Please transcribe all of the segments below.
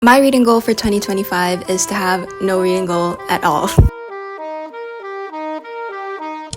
My reading goal for 2025 is to have no reading goal at all.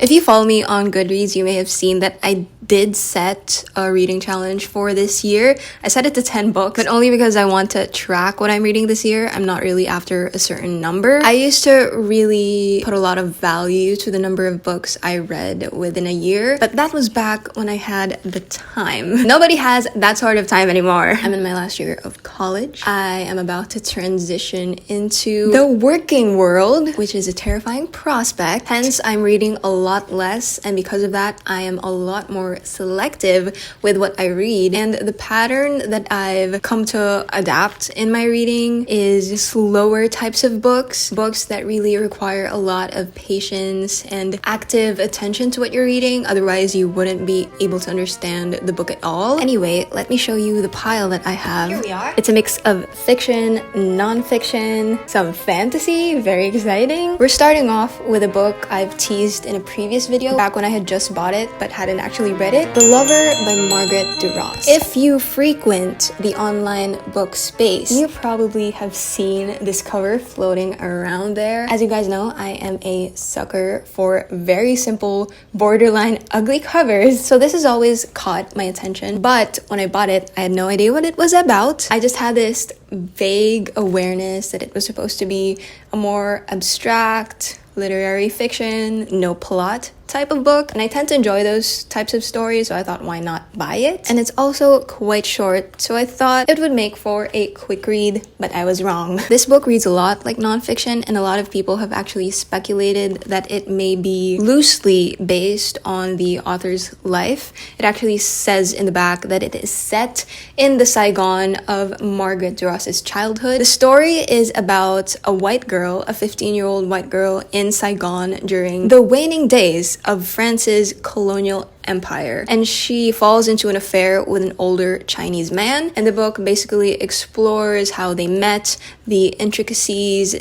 If you follow me on Goodreads, you may have seen that I did set a reading challenge for this year. I set it to 10 books, but only because I want to track what I'm reading this year. I'm not really after a certain number. I used to really put a lot of value to the number of books I read within a year, but that was back when I had the time. Nobody has that sort of time anymore. I'm in my last year of college. I am about to transition into the working world, which is a terrifying prospect. Hence, I'm reading a lot less, and because of that, I am a lot more selective with what I read. And the pattern that I've come to adapt in my reading is slower types of books that really require a lot of patience and active attention to what you're reading. Otherwise, you wouldn't be able to understand the book at all. Anyway, let me show you the pile that I have. Here we are. It's a mix of fiction, non-fiction, some fantasy, very exciting. We're starting off with a book I've teased in a previous video back when I had just bought it but hadn't actually read it. The Lover by Marguerite Duras. If you frequent the online book space, you probably have seen this cover floating around there. As you guys know, I am a sucker for very simple, borderline ugly covers, so this has always caught my attention. But when I bought it, I had no idea what it was about. I just had this vague awareness that it was supposed to be a more abstract literary fiction, no plot type of book, and I tend to enjoy those types of stories, so I thought, why not buy it? And it's also quite short, so I thought it would make for a quick read, but I was wrong. This book reads a lot like nonfiction, and a lot of people have actually speculated that it may be loosely based on the author's life. It actually says in the back that it is set in the Saigon of Marguerite Duras' childhood. The story is about a white girl, a 15-year-old white girl in Saigon during the waning days of France's colonial empire, and she falls into an affair with an older Chinese man, and the book basically explores how they met, the intimacies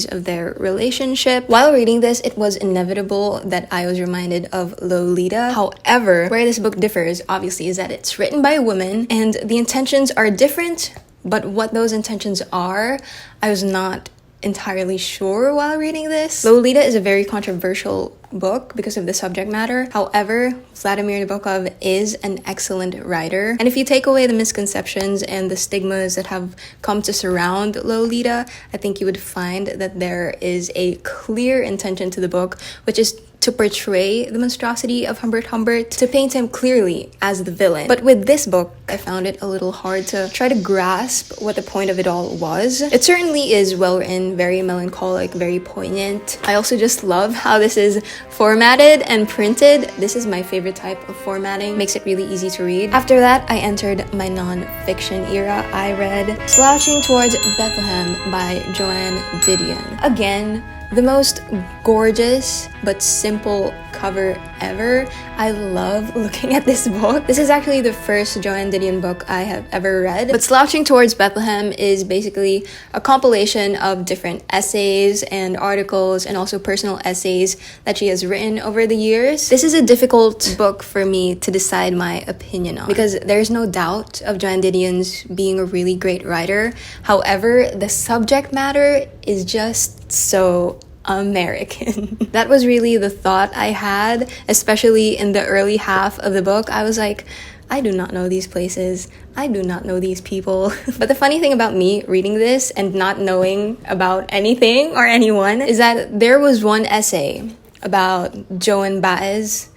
of their relationship. While reading this, it was inevitable that I was reminded of Lolita. However, where this book differs, obviously, is that it's written by a woman, and the intentions are different, but what those intentions are, I was not entirely sure while reading this. Lolita is a very controversial book because of the subject matter. However, Vladimir Nabokov is an excellent writer, and if you take away the misconceptions and the stigmas that have come to surround Lolita, I think you would find that there is a clear intention to the book, which is to portray the monstrosity of Humbert Humbert, to paint him clearly as the villain. But with this book, I found it a little hard to try to grasp what the point of it all was. It certainly is well written, very melancholic, very poignant. I also just love how this is formatted and printed. This is my favorite type of formatting. Makes it really easy to read. After that, I entered my non-fiction era. I read Slouching Towards Bethlehem by Joan Didion. Again, the most gorgeous but simple cover ever. I love looking at this book. This is actually the first Joan Didion book I have ever read. But Slouching Towards Bethlehem is basically a compilation of different essays and articles and also personal essays that she has written over the years. This is a difficult book for me to decide my opinion on because there's no doubt of Joan Didion's being a really great writer. However, the subject matter is just so American. That was really the thought I had, especially in the early half of the book. I was like, I do not know these places. I do not know these people. But the funny thing about me reading this and not knowing about anything or anyone is that there was one essay about Joan Baez.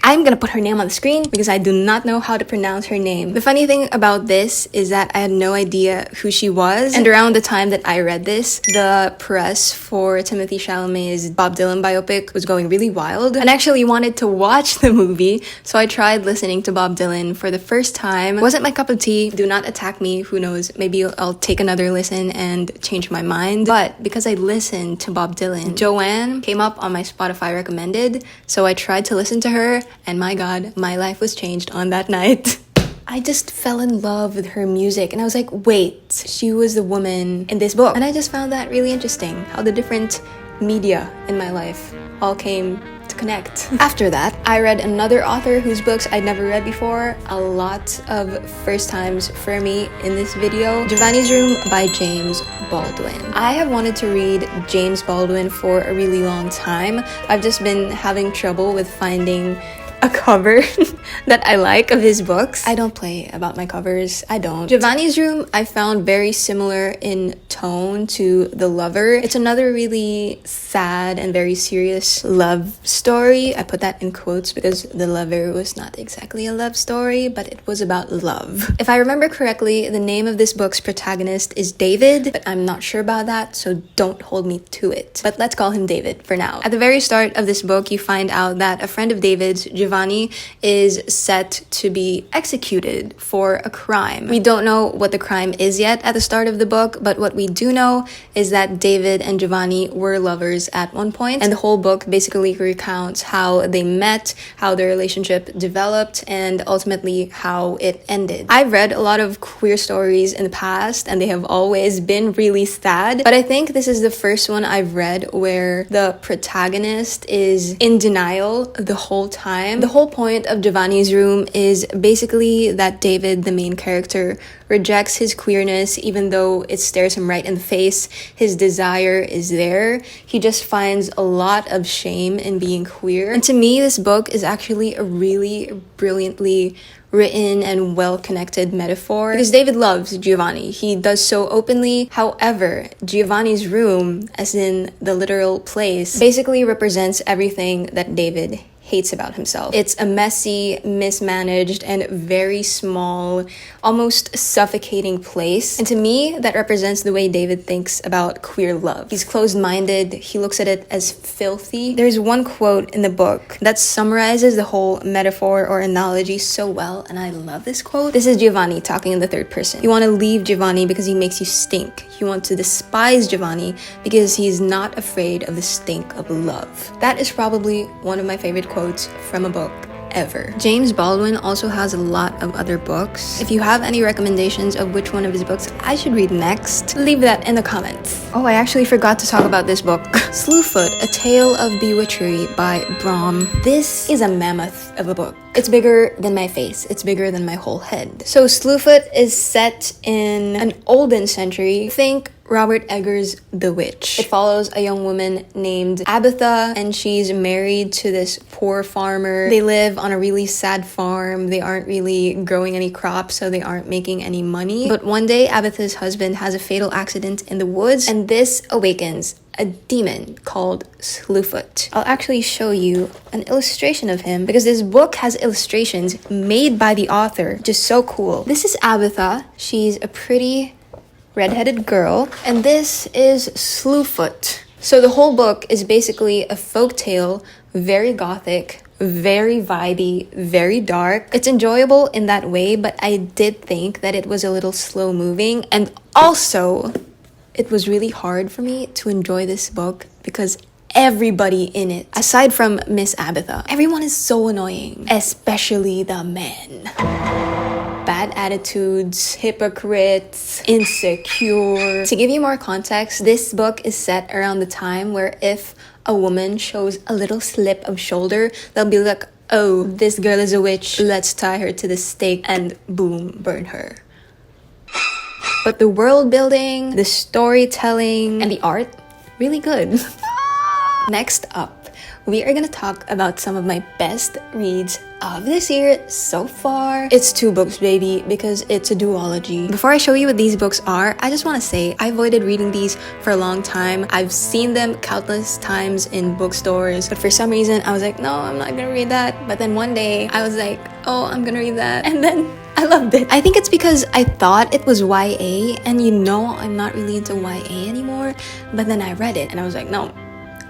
I'm gonna put her name on the screen because I do not know how to pronounce her name. The funny thing about this is that I had no idea who she was, and around the time that I read this, the press for 𝚃𝚑𝚎 𝙱𝚎𝚍's Bob Dylan biopic was going really wild, and I actually wanted to watch the movie, so I tried listening to Bob Dylan for the first time. It wasn't my cup of tea. Do not attack me. Who knows? Maybe I'll take another listen and change my mind. But because I listened to Bob Dylan, Joanne came up on my Spotify recommended, so I tried to listen to her, and my God, my life was changed on that night. I just fell in love with her music, and I was like, wait, she was the woman in this book. And I just found that really interesting, how the different media in my life all came to connect. After that, I read another author whose books I'd never read before. A lot of first times for me in this video. Giovanni's Room by James Baldwin. I have wanted to read James Baldwin for a really long time. I've just been having trouble with finding a cover that I like of his books. I don't play about my covers. I don't. Giovanni's Room I found very similar in tone to The Lover. It's another really sad and very serious love story. I put that in quotes because The Lover was not exactly a love story, but it was about love. If I remember correctly, the name of this book's protagonist is David, but I'm not sure about that, so don't hold me to it. But let's call him David for now. At the very start of this book, you find out that a friend of David's, Giovanni, is set to be executed for a crime. We don't know what the crime is yet at the start of the book, but what we do know is that David and Giovanni were lovers at one point, and the whole book basically recounts how they met, how their relationship developed, and ultimately how it ended. I've read a lot of queer stories in the past, and they have always been really sad, but I think this is the first one I've read where the protagonist is in denial the whole time. The whole point of Giovanni's Room is basically that David, the main character, rejects his queerness even though it stares him right in the face. His desire is there. He just finds a lot of shame in being queer. And to me, this book is actually a really brilliantly written and well-connected metaphor because David loves Giovanni. He does so openly. However, Giovanni's room, as in the literal place, basically represents everything that David hates about himself. It's a messy, mismanaged, and very small, almost suffocating place. And to me, that represents the way David thinks about queer love. He's closed-minded. He looks at it as filthy. There's one quote in the book that summarizes the whole metaphor or analogy so well, and I love this quote. This is Giovanni talking in the third person. You want to leave Giovanni because he makes you stink. You want to despise Giovanni because he's not afraid of the stink of love. That is probably one of my favorite quotes from a book ever. James Baldwin also has a lot of other books. If you have any recommendations of which one of his books I should read next, leave that in the comments. Oh, I actually forgot to talk about this book. 𝚃𝚑𝚎, A Tale of Bewitchery by Brom. This is a mammoth of a book. It's bigger than my face. It's bigger than my whole head. So 𝚃𝚑𝚎 is set in an olden century. Think Robert Eggers' The Witch. It follows a young woman named Abatha, and she's married to this poor farmer. They live on a really sad farm. They aren't really growing any crops, so they aren't making any money. But one day, Abatha's husband has a fatal accident in the woods, and this awakens a demon called 𝚃𝚑𝚎. I'll actually show you an illustration of him because this book has illustrations made by the author, which is so cool. This is Abatha. She's a pretty redheaded girl, and this is 𝚃𝚑𝚎. So the whole book is basically a folk tale, very gothic, very vibey, very dark. It's enjoyable in that way, but I did think that it was a little slow moving, and also it was really hard for me to enjoy this book because everybody in it, aside from Miss Abatha, everyone is so annoying, especially the men. Bad attitudes, hypocrites, insecure. To give you more context, this book is set around the time where if a woman shows a little slip of shoulder, they'll be like, oh, this girl is a witch, let's tie her to the stake and boom, burn her. But the world building, the storytelling, and the art, really good. Next up, we are gonna talk about some of my best reads of this year so far. It's 2 books, baby, because it's a duology. Before I show you what these books are, I just want to say I avoided reading these for a long time. I've seen them countless times in bookstores, but for some reason I was like, no, I'm not gonna read that. But then one day I was like, oh, I'm gonna read that, and then I loved it. I think it's because I thought it was YA, and you know I'm not really into YA anymore, but then I read it and I was like, no,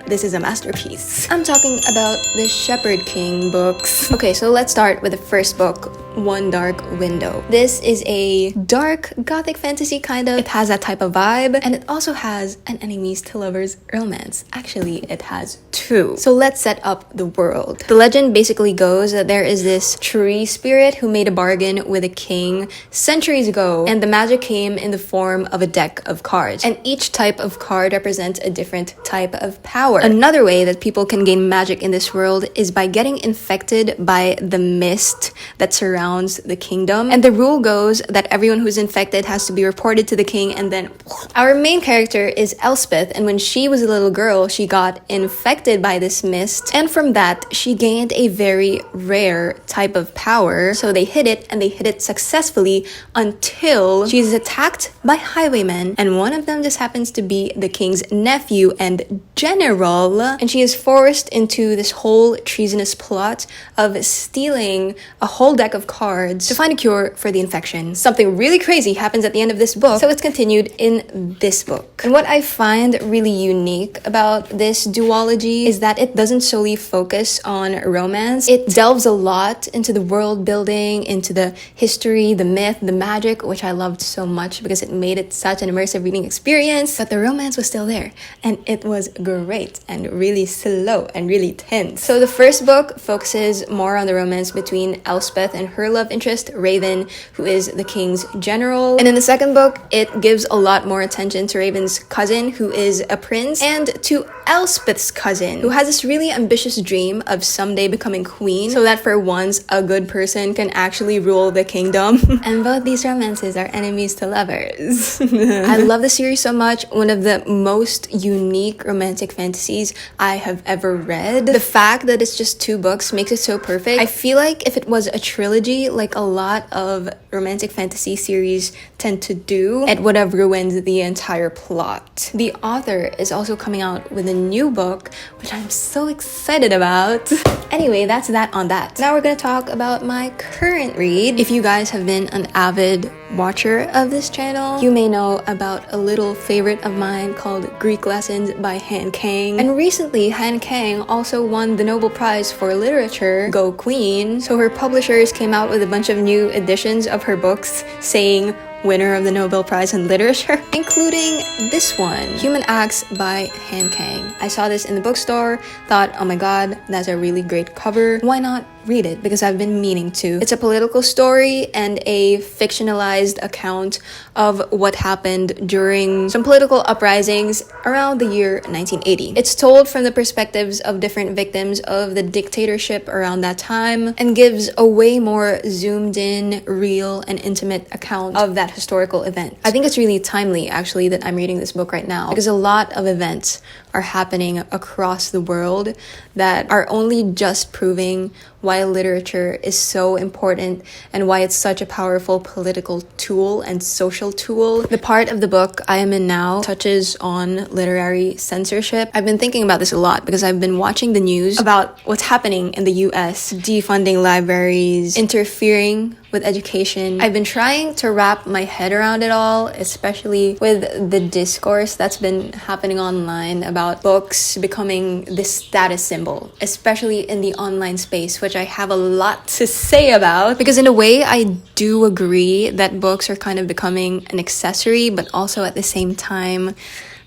this is a masterpiece. I'm talking about the Shepherd King books. Okay, so let's start with the first book, one dark window. This is a dark gothic fantasy kind of. It has that type of vibe, and it also has an enemies to lovers romance. Actually, it has two. So let's set up the world. The legend basically goes that there is this tree spirit who made a bargain with a king centuries ago, and the magic came in the form of a deck of cards, and each type of card represents a different type of power. Another way that people can gain magic in this world is by getting infected by the mist that surrounds the kingdom, and the rule goes that everyone who's infected has to be reported to the king, and then our main character is Elspeth, and when she was a little girl she got infected by this mist, and from that she gained a very rare type of power. So they hid it, and they hid it successfully until she's attacked by highwaymen, and one of them just happens to be the king's nephew and general, and she is forced into this whole treasonous plot of stealing a whole deck of cards to find a cure for the infection. Something really crazy happens at the end of this book, so it's continued in this book. And what I find really unique about this duology is that it doesn't solely focus on romance. It delves a lot into the world building, into the history, the myth, the magic, which I loved so much because it made it such an immersive reading experience, but the romance was still there, and it was great and really slow and really tense. So the first book focuses more on the romance between Elspeth and her love interest, Raven, who is the king's general. And in the second book, it gives a lot more attention to Raven's cousin, who is a prince, and to Elspeth's cousin, who has this really ambitious dream of someday becoming queen, so that for once a good person can actually rule the kingdom. And both these romances are enemies to lovers. I love the series so much. One of the most unique romantic fantasies I have ever read. The fact that it's just 2 books makes it so perfect. I feel like if it was a trilogy, like a lot of romantic fantasy series tend to do, it would have ruined the entire plot. The author is also coming out with a new book, which I'm so excited about. Anyway, that's that on that. Now we're gonna talk about my current read. If you guys have been an avid watcher of this channel, you may know about a little favorite of mine called Greek Lessons by Han Kang. And recently, Han Kang also won the Nobel Prize for Literature, Go Queen. So her publishers came out with a bunch of new editions of her books saying winner of the Nobel Prize in Literature, including this one, Human Acts by Han Kang. I saw this in the bookstore, thought, oh my god, that's a really great cover. Why not read it? Because I've been meaning to. It's a political story and a fictionalized account of what happened during some political uprisings around the year 1980. It's told from the perspectives of different victims of the dictatorship around that time, and gives a way more zoomed in, real, and intimate account of that historical event. I think it's really timely, actually, that I'm reading this book right now, because a lot of events are happening across the world that are only just proving why literature is so important and why it's such a powerful political tool and social tool. The part of the book I am in now touches on literary censorship. I've been thinking about this a lot because I've been watching the news about what's happening in the US, defunding libraries, interfering with education. I've been trying to wrap my head around it all, especially with the discourse that's been happening online about books becoming this status symbol, especially in the online space, which I have a lot to say about, because in a way I do agree that books are kind of becoming an accessory, but also at the same time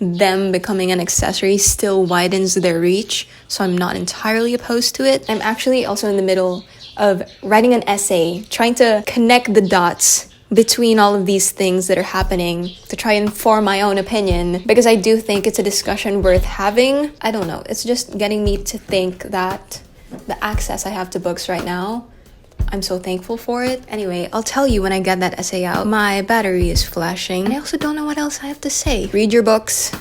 them becoming an accessory still widens their reach, so I'm not entirely opposed to it. I'm actually also in the middle of writing an essay, trying to connect the dots between all of these things that are happening to try and form my own opinion, because I do think it's a discussion worth having. I don't know, it's just getting me to think that the access I have to books right now, I'm so thankful for it. Anyway, I'll tell you when I get that essay out. My battery is flashing, and I also don't know what else I have to say. Read your books,